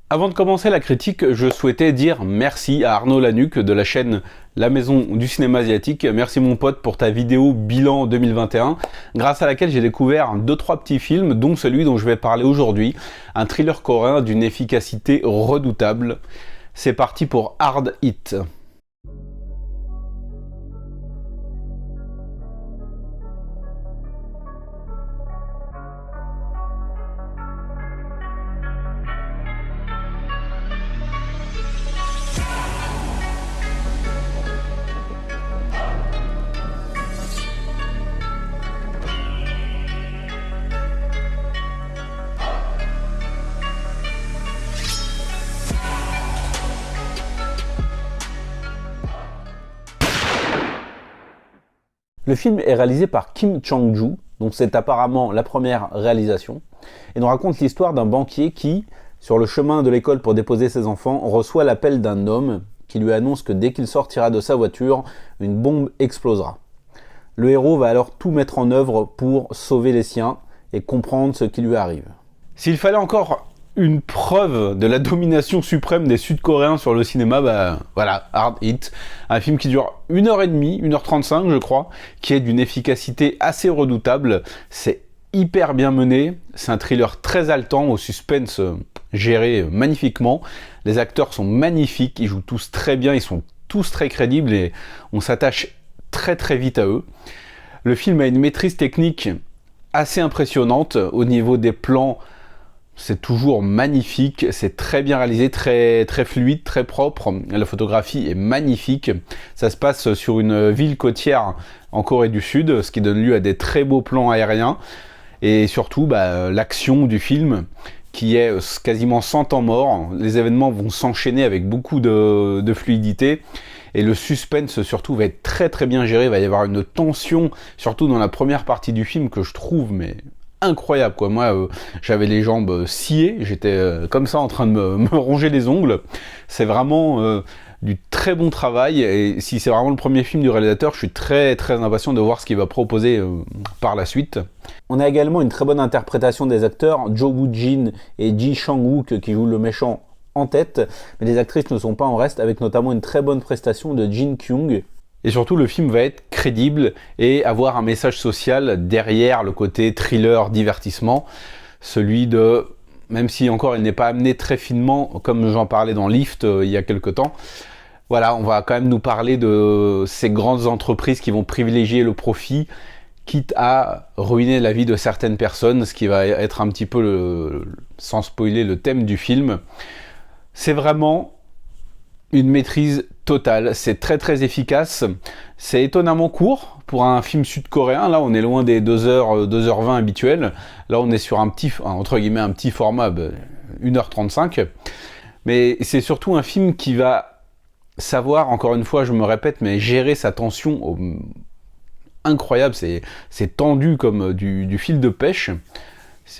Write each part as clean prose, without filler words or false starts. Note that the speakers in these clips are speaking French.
Avant de commencer la critique, je souhaitais dire merci à Arnaud Lanuc de la chaîne La Maison du Cinéma Asiatique. Merci mon pote pour ta vidéo bilan 2021, grâce à laquelle j'ai découvert 2-3 petits films, dont celui dont je vais parler aujourd'hui, un thriller coréen d'une efficacité redoutable. C'est parti pour Hard Hit. Le film est réalisé par Kim Chang-joo, donc c'est apparemment la première réalisation, et nous raconte l'histoire d'un banquier qui, sur le chemin de l'école pour déposer ses enfants, reçoit l'appel d'un homme qui lui annonce que dès qu'il sortira de sa voiture, une bombe explosera. Le héros va alors tout mettre en œuvre pour sauver les siens et comprendre ce qui lui arrive. S'il fallait encore une preuve de la domination suprême des Sud-Coréens sur le cinéma, voilà, Hard Hit, un film qui dure 1h30, 1h35 je crois, qui est d'une efficacité assez redoutable, c'est hyper bien mené, c'est un thriller très haletant, au suspense géré magnifiquement, les acteurs sont magnifiques, ils jouent tous très bien, ils sont tous très crédibles et on s'attache très très vite à eux. Le film a une maîtrise technique assez impressionnante au niveau des plans. C'est toujours magnifique, c'est très bien réalisé, très fluide, très propre. La photographie est magnifique. Ça se passe sur une ville côtière en Corée du Sud, ce qui donne lieu à des très beaux plans aériens. Et surtout, l'action du film, qui est quasiment sans temps mort. Les événements vont s'enchaîner avec beaucoup de fluidité. Et le suspense, surtout, va être très bien géré. Il va y avoir une tension, surtout dans la première partie du film, que je trouve incroyable quoi. Moi j'avais les jambes sciées, j'étais comme ça en train de me ronger les ongles. C'est vraiment du très bon travail et si c'est vraiment le premier film du réalisateur, je suis très impatient de voir ce qu'il va proposer par la suite. On a également une très bonne interprétation des acteurs, Jo Woo-jin et Ji Sang-wook qui jouent le méchant en tête, mais les actrices ne sont pas en reste, avec notamment une très bonne prestation de Jin Kyung. Et surtout, le film va être crédible et avoir un message social derrière le côté thriller, divertissement. Celui de, même si encore il n'est pas amené très finement, comme j'en parlais dans Lift il y a quelque temps, voilà, on va quand même nous parler de ces grandes entreprises qui vont privilégier le profit, quitte à ruiner la vie de certaines personnes, ce qui va être un petit peu, sans spoiler, le thème du film. C'est vraiment une maîtrise totale, c'est très efficace, c'est étonnamment court pour un film sud-coréen. Là on est loin des 2h, 2h20 habituels, là on est sur un petit, entre guillemets, un petit format, 1h35, mais c'est surtout un film qui va savoir, encore une fois je me répète, mais gérer sa tension incroyable, c'est tendu comme du fil de pêche,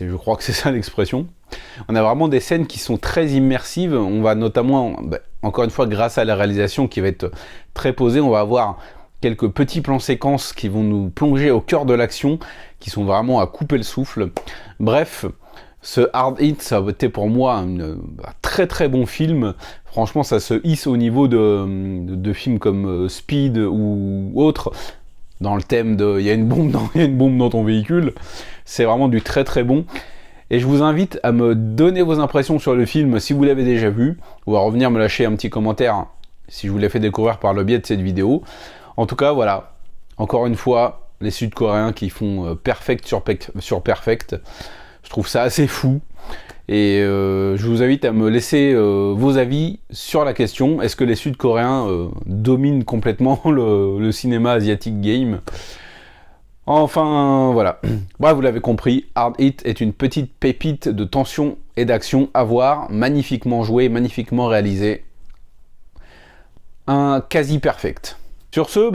je crois que c'est ça l'expression. On a vraiment des scènes qui sont très immersives, on va notamment, encore une fois grâce à la réalisation qui va être très posée, on va avoir quelques petits plans séquences qui vont nous plonger au cœur de l'action, qui sont vraiment à couper le souffle. Bref, ce Hard Hit, ça a été pour moi un très bon film. Franchement, ça se hisse au niveau de films comme Speed ou autres, dans le thème de il y a une bombe dans ton véhicule. C'est vraiment du très bon. Et je vous invite à me donner vos impressions sur le film si vous l'avez déjà vu, ou à revenir me lâcher un petit commentaire si je vous l'ai fait découvrir par le biais de cette vidéo. En tout cas, voilà, encore une fois, les Sud-Coréens qui font perfect sur perfect. Je trouve ça assez fou. Et je vous invite à me laisser vos avis sur la question. Est-ce que les Sud-Coréens dominent complètement le cinéma asiatique game ? Enfin, voilà. Bref, vous l'avez compris, Hard Hit est une petite pépite de tension et d'action à voir, magnifiquement joué, magnifiquement réalisé. Un quasi perfect. Sur ce,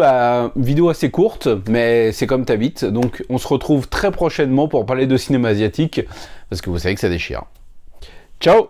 vidéo assez courte, mais c'est comme t'habites, donc on se retrouve très prochainement pour parler de cinéma asiatique, parce que vous savez que ça déchire. Ciao!